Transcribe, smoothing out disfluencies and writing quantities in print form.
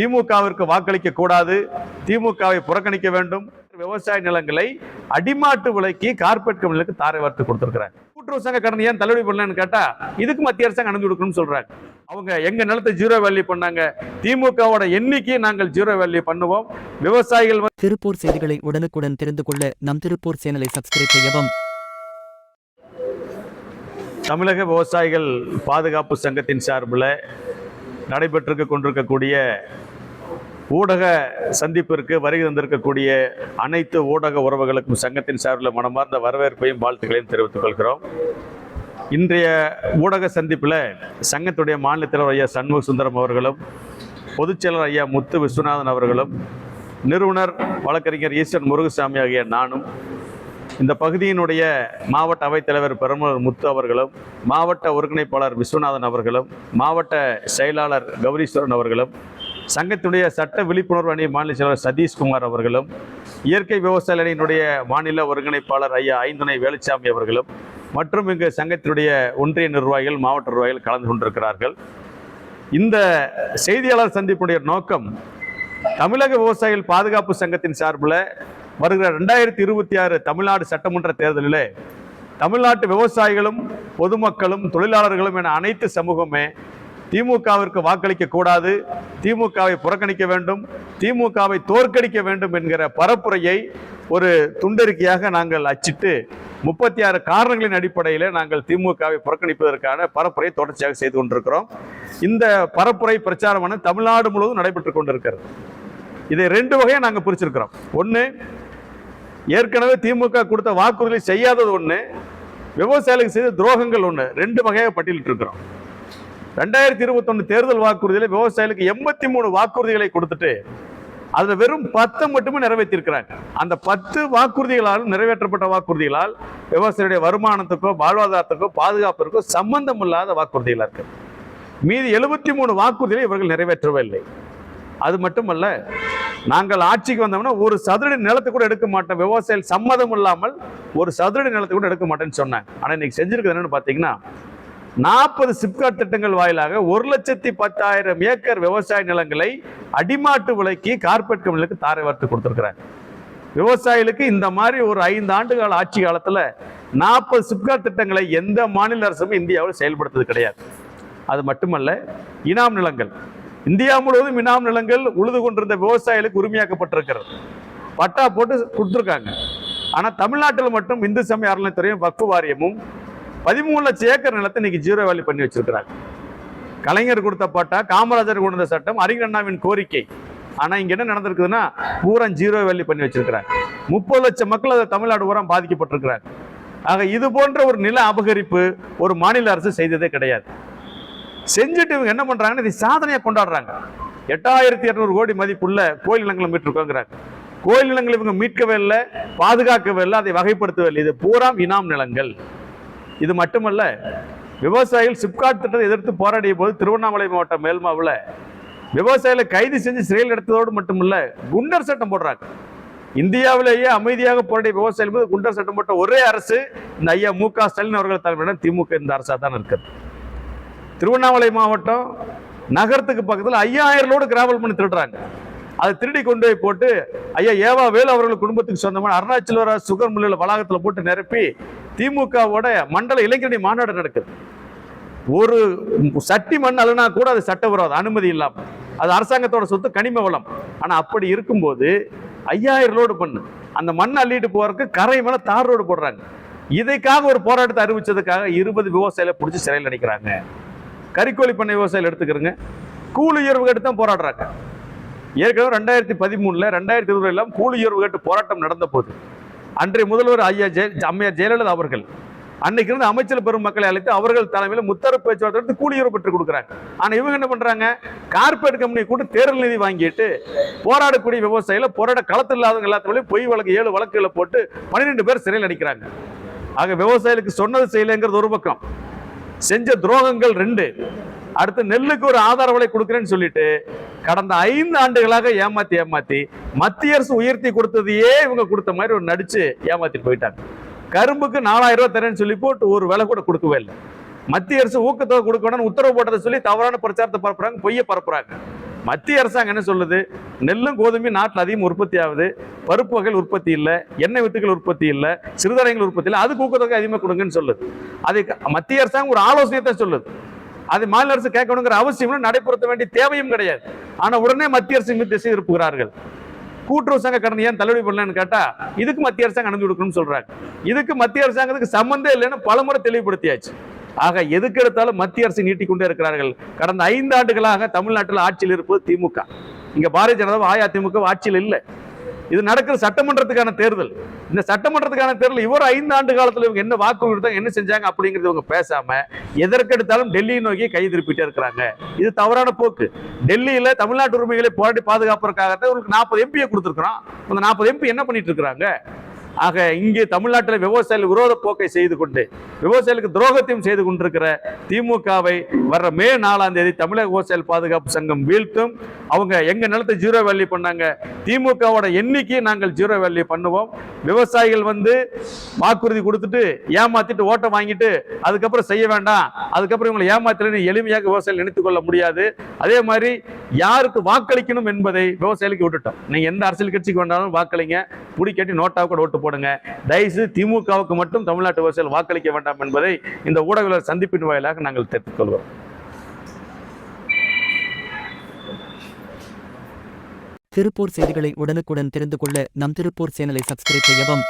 திமுகவிற்கு வாக்களிக்க கூடாது, திமுகவை புறக்கணிக்க வேண்டும், விவசாய நிலங்களை அடிமாட்டு விலைக்கு கார்பரேட் கம்பெனிகளுக்கு தாரை வார்த்து கொடுத்திருக்கிறாங்க. கூட்டுறவு சங்க கடன் ஏன் தள்ளுபடி பண்ணலன்னு கேட்டா இதுக்கு மத்திய அரசாங்கம் அனுமதி கொடுக்கணும்னு சொல்றாங்க. அவங்க எங்க நிலத்தை ஜீரோ வேல்யூ பண்ணாங்க, திமுகவோட எண்ணிக்கையை நாங்கள் ஜீரோ வேல்யூ பண்ணுவோம். விவசாயிகள் திருப்பூர் செய்திகளை உடனுக்குடன் தெரிந்து கொள்ள நம் திருப்பூர் சேனலை சப்ஸ்கிரைப் செய்யவும். தமிழக விவசாயிகள் பாதுகாப்பு சங்கத்தின் சார்பில் நடைபெற்று கொண்டிருக்கக்கூடிய ஊடக சந்திப்பிற்கு வருகை தந்திருக்கக்கூடிய அனைத்து ஊடக உறவுகளுக்கும் சங்கத்தின் சார்பில் மனமார்ந்த வரவேற்பையும் வாழ்த்துக்களையும் தெரிவித்துக் கொள்கிறோம். இன்றைய ஊடக சந்திப்பில் சங்கத்துடைய மாநில தலைவர் ஐயா சண்முக சுந்தரம் அவர்களும், பொதுச்செயலர் ஐயா முத்து விஸ்வநாதன் அவர்களும், நிறுவனர் வழக்கறிஞர் ஈஸ்வரன் முருகசாமி ஆகிய நானும், இந்த பகுதியினுடைய மாவட்ட அவைத்தலைவர் பெருமளர் முத்து அவர்களும், மாவட்ட ஒருங்கிணைப்பாளர் விஸ்வநாதன் அவர்களும், மாவட்ட செயலாளர் கௌரீஸ்வரன் அவர்களும், சங்கத்துடைய சட்ட விழிப்புணர்வு அணி மாநில செயலாளர் சதீஷ்குமார் அவர்களும், இயற்கை விவசாய அணியினுடைய மாநில ஒருங்கிணைப்பாளர் ஐயா ஐந்துணை வேலுச்சாமி அவர்களும் மற்றும் இங்கு சங்கத்தினுடைய ஒன்றிய நிர்வாகிகள், மாவட்ட நிர்வாகிகள் கலந்து கொண்டிருக்கிறார்கள். இந்த செய்தியாளர் சந்திப்புடைய நோக்கம் தமிழக விவசாயிகள் பாதுகாப்பு சங்கத்தின் சார்பில் வருகிற 2026 தமிழ்நாடு சட்டமன்ற தேர்தலில் தமிழ்நாட்டு விவசாயிகளும் பொதுமக்களும் தொழிலாளர்களும் என அனைத்து சமூகமே திமுகவிற்கு வாக்களிக்க கூடாது, திமுகவை புறக்கணிக்க வேண்டும், திமுகவை தோற்கடிக்க வேண்டும் என்கிற பரப்புரையை ஒரு துண்டறிக்கையாக நாங்கள் அச்சிட்டு 36 காரணங்களின் அடிப்படையில் நாங்கள் திமுகவை புறக்கணிப்பதற்கான பரப்புரையை தொடர்ச்சியாக செய்து கொண்டிருக்கிறோம். இந்த பரப்புரை பிரச்சாரமான தமிழ்நாடு முழுவதும் நடைபெற்றுக் கொண்டிருக்கிறது. இதை 2 வகையாக நாங்கள் பிரிச்சிருக்கிறோம். ஒன்று, ஏற்கனவே திமுக கொடுத்த வாக்குறுதிகளை செய்யாதது ஒன்று, விவசாயிகளுக்கு செய்த துரோகங்கள் ஒன்று. 2 வகையாக பட்டியலிட்டு இருக்கிறோம். 2021 தேர்தல் வாக்குறுதியில் விவசாயிகளுக்கு 83 வாக்குறுதிகளை கொடுத்துட்டு அதுல வெறும் 10 மட்டுமே நிறைவேற்றிருக்கிறாங்க. அந்த 10 வாக்குறுதிகளால், நிறைவேற்றப்பட்ட வாக்குறுதிகளால் விவசாயிகளுடைய வருமானத்துக்கோ வாழ்வாதாரத்துக்கோ பாதுகாப்பிற்கோ சம்பந்தம் இல்லாத வாக்குறுதிகளாக இருக்கு. மீதி 73 வாக்குறுதிகளை இவர்கள் நிறைவேற்றவே இல்லை. அது மட்டுமல்ல, நாங்கள் ஆட்சிக்கு வந்தோம்னா ஒரு சதுரடி நிலத்தை கூட எடுக்க மாட்டோம், விவசாயிகள் சம்மதம் இல்லாமல் ஒரு சதுரடி நிலத்தை கூட எடுக்க மாட்டேன்னு சொன்னாங்க. ஆனால் இன்னைக்கு செஞ்சிருக்கிறது என்னன்னு பார்த்தீங்கன்னா 40 சிப்காட் திட்டங்கள் வாயிலாக 1,10,000 ஏக்கர் விவசாய நிலங்களை அடிமாட்டு விலைக்கு கார்பரேட் கம்பெனிகளுக்கு தாரை வார்த்து கொடுத்திருக்கிறாங்க. விவசாயிகளுக்கு இந்த மாதிரி ஒரு 5 ஆண்டு கால ஆட்சி காலத்தில் 40 சிப்காட் திட்டங்களை எந்த மாநில அரசும் இந்தியாவில் செயல்படுத்துவது கிடையாது. அது மட்டுமல்ல, இனாம் நிலங்கள் இந்தியா முழுவதும் இனாம் நிலங்கள் உழுது கொண்டிருந்த விவசாயிகளுக்கு உரிமையாக்கப்பட்டிருக்கிறது. பட்டா போட்டு கொடுத்துருக்காங்க. ஆனால் தமிழ்நாட்டில் மட்டும் இந்து சமய அறநிலையத்துறையும் வக்ஃபு வாரியமும் 13 லட்சம் ஏக்கர் நிலத்தை இன்னைக்கு ஜீரோ வேல்யூ பண்ணி வச்சிருக்கிறாங்க. கலைஞர் கொடுத்த பட்டா, காமராஜர் கொடுத்த சட்டம், அறிஞர் அண்ணாவின் கோரிக்கை. ஆனா இங்க என்ன நடந்திருக்குதுன்னா பூரா ஜீரோ வேல்யூ பண்ணி வச்சிருக்கிறாங்க. 30 லட்சம் மக்கள் அதை தமிழ்நாடு பூரா பாதிக்கப்பட்டிருக்கிறாங்க. ஆக இது போன்ற ஒரு நில அபகரிப்பு ஒரு மாநில அரசு செய்ததே கிடையாது. செஞ்சுட்டு இவங்க என்ன பண்றாங்கன்னா இதை சாதனையா கொண்டாடுறாங்க. 8200 கோடி மதிப்புள்ள கோயில் நிலங்களை மீட்டிருக்கோங்கிறாங்க. கோயில் நிலங்களை இவங்க மீட்கவே இல்லை, பாதுகாக்கவே இல்லை, அதை வகைப்படுத்தவே இல்லை. இது பூரா இனாம் நிலங்கள். இது மட்டுமல்ல, விவசாயிகள் சிப்காட் திட்டத்தை எதிர்த்து போராடிய போது திருவண்ணாமலை மாவட்டம் மேல்மாவில் விவசாயிகளை கைது செஞ்சு சிறையில் எடுத்ததோடு மட்டுமல்ல, குண்டர் சட்டம் போடுறாங்க. இந்தியாவிலேயே அமைதியாக போராடிய விவசாயிகள் போது குண்டர் சட்டம் போட்ட ஒரே அரசு இந்த ஐயா மு.க. ஸ்டாலின் அவர்கள் தலைமையிலான திமுக இந்த அரசா தான் இருக்கிறது. திருவண்ணாமலை மாவட்டம் நகரத்துக்கு பக்கத்தில் 5000 லோடு கிராவல் பண்ணி திருடுறாங்க. அதை திருடி கொண்டு போய் போட்டு ஐயா ஏவா வேலு அவர்கள் குடும்பத்துக்கு சொந்தமான அருணாச்சல சுகர் மில்லில் வளாகத்தில் போட்டு நிரப்பி திமுகவோட மண்டல இளைஞரணி மாநாடு நடக்குது. ஒரு சட்டி மண் அல்லனா கூட அது சட்டவிரோத அனுமதி இல்லாம, அது அரசாங்கத்தோட சொத்து, கனிம வளம். ஆனா அப்படி இருக்கும்போது 5000 லோடு பண்ணு அந்த மண் அள்ளிட்டு போறதுக்கு கரை மேல தார் ரோடு போடுறாங்க. இதைக்காக ஒரு போராட்டத்தை அறிவிச்சதுக்காக 20 விவசாயிகளை பிடிச்சி சிறையில் அடைக்கிறாங்க. கறிக்கோழி பண்ணை விவசாயிகள் எடுத்துக்கிறங்க, கூலி உயர்வு கேட்டு தான் போராடுறாங்க. ஏற்கனவே 2013 2020 எல்லாம் கூலி உயர்வு கேட்டு போராட்டம் நடந்த போது அன்றைய முதல்வர் அம்மையார் ஜெயலலிதா அவர்கள் அன்னைக்கு இருந்து அமைச்சர் பெருமக்களை அழைத்து அவர்கள் தலைமையில் முத்தரப்பு பேச்சுவார்த்தை கூலி உயர்வு பெற்றுக் கொடுக்குறாங்க. ஆனா இவங்க என்ன பண்றாங்க, கார்பரேட் கம்பெனி கூட தேர்தல் நிதி வாங்கிட்டு போராடக்கூடிய விவசாயிகளை போராட களத்தில் இல்லாதவங்க எல்லாத்தையும் பொய் வழக்கு 7 வழக்குகளை போட்டு 12 பேர் சிறையில் அடிக்கிறாங்க. ஆக விவசாயிகளுக்கு சொன்னது செய்யலைங்கிறது ஒரு பக்கம், செஞ்ச துரோகங்கள் 2. அடுத்து நெல்லுக்கு ஒரு ஆதார விலை கொடுக்குறேன்னு சொல்லிட்டு கடந்த 5 ஆண்டுகளாக ஏமாத்தி மத்திய அரசு உயர்த்தி கொடுத்ததையே இவங்க கொடுத்த மாதிரி ஒரு நடிச்சு ஏமாத்திட்டு போயிட்டாங்க. கரும்புக்கு 4000 ரூபாய் தரேன்னு சொல்லி போட்டு ஒரு விலை கூட கொடுக்கவே இல்லை. மத்திய அரசு ஊக்கத்தொகை கொடுக்கணும்னு உத்தரவு போட்டதை சொல்லி தவறான பிரச்சாரத்தை பரப்புறாங்க, பொய்யை பரப்புறாங்க. மத்திய அரசாங்கம் என்ன சொல்லுது? நெல்லும் கோதுமையும் நாட்டில் அதிகம் உற்பத்தி ஆகுது, பருப்பு வகைகள் உற்பத்தி இல்லை, எண்ணெய் வித்துக்கள் உற்பத்தி இல்லை, சிறுதானியங்கள் உற்பத்தி இல்லை, அது ஊக்கத்தொகை அதிகமாக கொடுங்கன்னு சொல்லுது. அது மத்திய அரசாங்கம் ஒரு ஆலோசனை தான் சொல்லுது. அது மாநில அரசு கேட்கணுங்கிற அவசியம் நடைபெறுத்த வேண்டிய தேவையும் கிடையாது. ஆனா உடனே மத்திய அரசு மீது திசை திருப்புகிறார்கள். கூட்டுறவு சங்க கடன் ஏன் தள்ளுபடி பண்ணலன்னு கேட்டா இதுக்கு மத்திய அரசாங்கம் அனுமதி கொடுக்கணும்னு சொல்றாங்க. இதுக்கு மத்திய அரசாங்கத்துக்கு சம்பந்தம் இல்லைன்னு பலமுறை தெளிவுபடுத்தியாச்சு. ஆக எதுக்கு எடுத்தாலும் மத்திய அரசு நீட்டிக்கொண்டே இருக்கிறார்கள். கடந்த 5 ஆண்டுகளாக தமிழ்நாட்டில் ஆட்சியில் இருப்பது திமுக. இங்க பாரதிய ஜனதா அதிமுக ஆட்சியில் இல்லை. இது நடக்கிற சட்டமன்றத்துக்கான தேர்தல். இந்த சட்டமன்றத்துக்கான தேர்தல் இவர் 5 ஆண்டு காலத்தில் இவங்க என்ன வாக்கு கொடுத்தாங்க, என்ன செஞ்சாங்க அப்படிங்கிறது இவங்க பேசாம எதற்கெடுத்தாலும் டெல்லியை நோக்கி கை திருப்பிட்டே இருக்கிறாங்க. இது தவறான போக்கு. டெல்லியில தமிழ்நாட்டு உரிமைகளை போராடி பாதுகாப்பதற்காக உங்களுக்கு 40 எம்பியை கொடுத்துருக்கிறோம். அந்த 40 எம்பி என்ன பண்ணிட்டு இருக்கிறாங்க? ஆக இங்கே தமிழ்நாட்டில் விவசாயிகள் விரோத போக்கை செய்து கொண்டு விவசாயிகளுக்கு துரோகத்தையும் செய்து கொண்டிருக்கிற திமுகவை வர்ற மே 4ஆம் தேதி தமிழக விவசாயிகள் பாதுகாப்பு சங்கம் வீழ்த்தும். அவங்க எங்க நிலத்தை ஜீரோ வேல்யூ பண்ணாங்க, திமுகவோட எண்ணிக்கையை நாங்கள் ஜீரோ வேல்யூ பண்ணுவோம். விவசாயிகள் வாக்குறுதி கொடுத்துட்டு ஏமாத்திட்டு ஓட்டை வாங்கிட்டு அதுக்கப்புறம் செய்ய வேண்டாம், அதுக்கப்புறம் இவங்களை ஏமாத்தலன்னு எளிமையாக விவசாயிகள் நினைத்துக் கொள்ள முடியாது. அதே மாதிரி யாருக்கு வாக்களிக்கணும் என்பதை விவசாயிகளுக்கு விட்டுட்டோம். நீங்க எந்த அரசியல் கட்சிக்கு வேண்டாலும் வாக்களிங்க, புடி கட்டி நோட்டாவுக்கு ஓட்டு போடுங்க. தயவுசெய்து திமுகவுக்கு மட்டும் தமிழ்நாட்டு விவசாயிகள் வாக்களிக்க வேண்டாம் என்பதை இந்த ஊடகவியலாளர் சந்திப்பின் வாயிலாக நாங்கள் தெரிவித்துக் கொள்வோம். திருப்பூர் செய்திகளை உடனுக்குடன் தெரிந்து கொள்ள நம் திருப்பூர் சேனலை சப்ஸ்கிரைப் செய்யவும்.